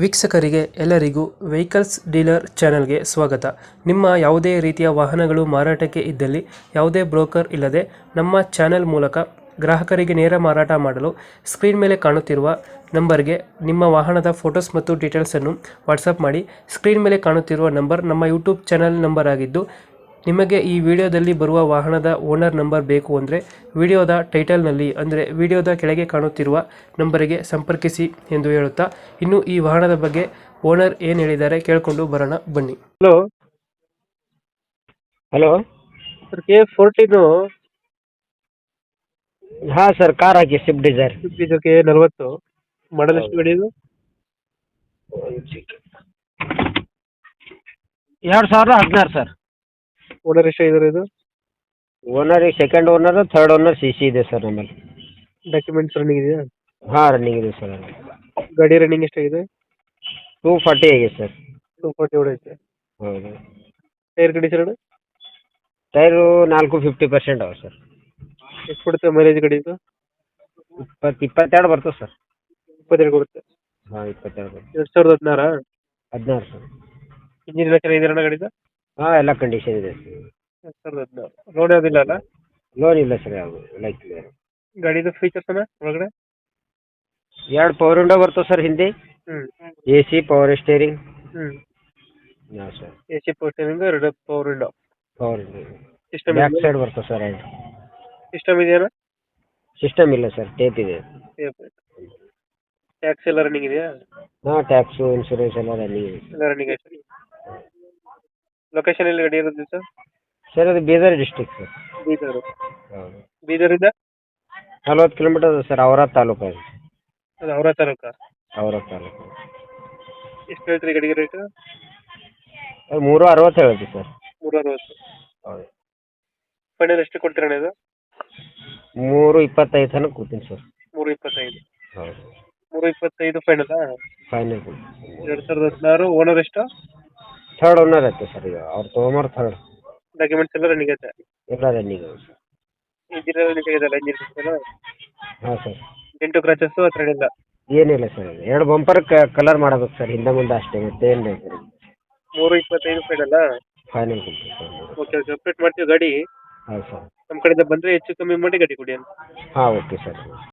ವೀಕ್ಷಕರಿಗೆ ಎಲ್ಲರಿಗೂ vehicles dealer ಚಾನೆಲ್ಗೆ ಸ್ವಾಗತ. ನಿಮ್ಮ ಯಾವುದೇ ರೀತಿಯ ವಾಹನಗಳು ಮಾರಾಟಕ್ಕೆ ಇದ್ದಲ್ಲಿ ಯಾವುದೇ ಬ್ರೋಕರ್ ಇಲ್ಲದೆ ನಮ್ಮ ಚಾನೆಲ್ ಮೂಲಕ ಗ್ರಾಹಕರಿಗೆ ನೇರ ಮಾರಾಟ ಮಾಡಲು ಸ್ಕ್ರೀನ್ ಮೇಲೆ ಕಾಣುತ್ತಿರುವ ನಂಬರ್ಗೆ ನಿಮ್ಮ ವಾಹನದ ಫೋಟೋಸ್ ಮತ್ತು ಡೀಟೇಲ್ಸನ್ನು ವಾಟ್ಸಪ್ ಮಾಡಿ. ಸ್ಕ್ರೀನ್ ಮೇಲೆ ಕಾಣುತ್ತಿರುವ ನಂಬರ್ ನಮ್ಮ ಯೂಟ್ಯೂಬ್ ಚಾನೆಲ್ ನಂಬರ್ ಆಗಿದ್ದು, ನಿಮಗೆ ಈ ವಿಡಿಯೋದಲ್ಲಿ ಬರುವ ವಾಹನದ ಓನರ್ ನಂಬರ್ ಬೇಕು ಅಂದರೆ ವಿಡಿಯೋದ ಟೈಟಲ್ನಲ್ಲಿ ಅಂದರೆ ವಿಡಿಯೋದ ಕೆಳಗೆ ಕಾಣುತ್ತಿರುವ ನಂಬರಿಗೆ ಸಂಪರ್ಕಿಸಿ ಎಂದು ಹೇಳುತ್ತಾ, ಇನ್ನು ಈ ವಾಹನದ ಬಗ್ಗೆ ಓನರ್ ಏನು ಹೇಳಿದ್ದಾರೆ ಕೇಳಿಕೊಂಡು ಬರೋಣ ಬನ್ನಿ. Hello hello. ಸರ್, K14 ಹಾಂ ಸರ್, ಕಾರ್ ಹಾಕಿ ಸ್ವಿಫ್ಟ್ ಡಿಸೈರ್. ಇದಕ್ಕೆ 40 ಮಾಡಲ್ ಎಷ್ಟು ಗಾಡಿ ಇದು? 2016 ಸರ್. ಓನರ್ ಎಷ್ಟು ಇದ್ದಾರೆ ಇದು? Owner second owner, third owner CC ಇದೆ ಸರ್ ನಮ್ಮಲ್ಲಿ. ಡಾಕ್ಯುಮೆಂಟ್ಸ್ ರನ್ನಿಂಗ್ ಇದೆಯಾ? ಹಾಂ, ರನ್ನಿಂಗ್ ಇದೆ ಸರ್. ಗಾಡಿ ರನ್ನಿಂಗ್ ಎಷ್ಟಾಗಿದೆ? 240 ಆಗಿದೆ ಸರ್. 240 ಹೊಡೈತೆ. ಹೌದು. ಟೈರ್ ಕಂಡೀಷನ್ ಟೈರು 40-50% ಅವ ಸರ್. ಎಷ್ಟು ಕೊಡುತ್ತೆ ಮೈಲೇಜ್ ಗಾಡಿ ಇದು? 22 ಬರ್ತದೆ ಸರ್. 22 ಕೊಡುತ್ತೆ. ಹಾಂ, 22 ಬರ್ತದೆ. 2016? 16 ಸರ್. ಇಂಜಿನ್ ಎಲ್ಲ ಚೆನ್ನಾಗಿದೆ ಗಾಡಿದು? ಹಾಂ, ಎಲ್ಲ ಕಂಡೀಷನ್ ಇದೆ ಸರ್. 2016 ಲೋನ್ ಯಾವುದಿಲ್ಲ ಅಲ್ಲ? ಲೋನ್ ಇಲ್ಲ ಸರ್, ಯಾವುದು ಲೈಕ್ ಕ್ಲಿಯರ್. ಗಾಡಿದು ಫೀಚರ್ಸ್ ಅನ್ನ ಒಳಗಡೆ? 2 ಪವರ್ ವಿಂಡೋ ಬರ್ತದೆ ಸರ್ ಹಿಂದೆ. AC, power steering. ಹಾಂ sir. AC power steering, 2 power window. Power system back side ಬರ್ತದೆ ಸರ್. ಸಿಸ್ಟಮ್ ಇದೆಯಾ? ಸಿಸ್ಟಮ್ ಇಲ್ಲ ಸರ್, ಟೇಪ್ ಇದೆ. ಟ್ಯಾಕ್ಸ್ ಎಲ್ಲ ರನ್ನಿಂಗ್ ಇದೆಯಾ? ಹಾಂ, ಟ್ಯಾಕ್ಸು, ಇನ್ಶೂರೆನ್ಸ್ ಎಲ್ಲ ರನ್ನಿಂಗ್ ಇದೆ ಎಲ್ಲ ರನ್ನಿಂಗ್ ಆಯ್ತು. ಲೊಕೇಶನ್ ಎಲ್ಲಿ ಗಾಡಿ ಇರೋದು ಸರ್? ಸರ್, ಅದು ಬೀದರ್ ಡಿಸ್ಟಿಕ್ ಸರ್. ಬೀದರ್. ಹೌದು. ಬೀದರಿಂದ 40 ಕಿಲೋಮೀಟರ್ ಸರ್. ಔರಾದ್ ತಾಲೂಕು ಅದು. ಅದು ಅವರ ತಾಲೂಕಾ? ಔರಾದ್ ತಾಲೂಕು. ಎಷ್ಟು ಹೇಳ್ತೀರಿ ಗಾಡಿಗೆ ರೇಟು? ಅದು 360 ಹೇಳ್ತೀವಿ ಸರ್. 360. ಹೌದು. ಫೈನಲ್ ಎಷ್ಟು ಕೊಡ್ತೀರಣ್ಣ ಇದು? 325 ತನಕ ಕೊಡ್ತೀನಿ ಸರ್. 325. ಹೌದು. 325 ಫೈನಲ್? ಫೈನಲ್. 2016 ಓನರ್ ಎಷ್ಟು? ಥರ್ಡ್ ಓನರ್ ಐತೆ ಸರ್. ಈಗ ಅವ್ರು ತೊಗೊಂಬಾರ ಥರ್ಡ್. ಡಾಕ್ಯುಮೆಂಟ್ಸ್ ಎಲ್ಲ ರನ್ನಿಂಗ್ ಐತೆ? ಎಲ್ಲ ರನ್ನಿಂಗ್ ಇದೆ ಸರ್. ಇಂಜಿನ್ ಎಲ್ಲ ನೀಟಾಗಿದೆಯಲ್ಲ? ಇಂಜಿನ್ ಹಾಂ ಸರ್. ಡೆಂಟು ಕ್ರಾಚಸ್ಸು ಆ ಥರ ಏನಿಲ್ಲ? ಏನಿಲ್ಲ ಸರ್. 2 ಬಂಪರ್ ಕಲರ್ ಮಾಡಬೇಕು ಸರ್, ಹಿಂದೆ ಮುಂದೆ ಅಷ್ಟೇ, ಮತ್ತೇನು ಬೇಕು ಸರ್. 325 ಫೈನಲ್? ಫೈನಲ್ ಕೊಡ್ತೀವಿ ಸರ್. ಓಕೆ, ಅಪ್ಡೇಟ್ ಮಾಡ್ತೀವಿ ಗಾಡಿ. ಹಾಂ ಸರ್. ನಮ್ಮ ಕಡೆಯಿಂದ ಬಂದರೆ ಹೆಚ್ಚು ಕಮ್ಮಿ ಮಾಡಿ ಗಾಡಿ ಕೊಡಿ ಅಂತ. ಹಾಂ, ಓಕೆ ಸರ್.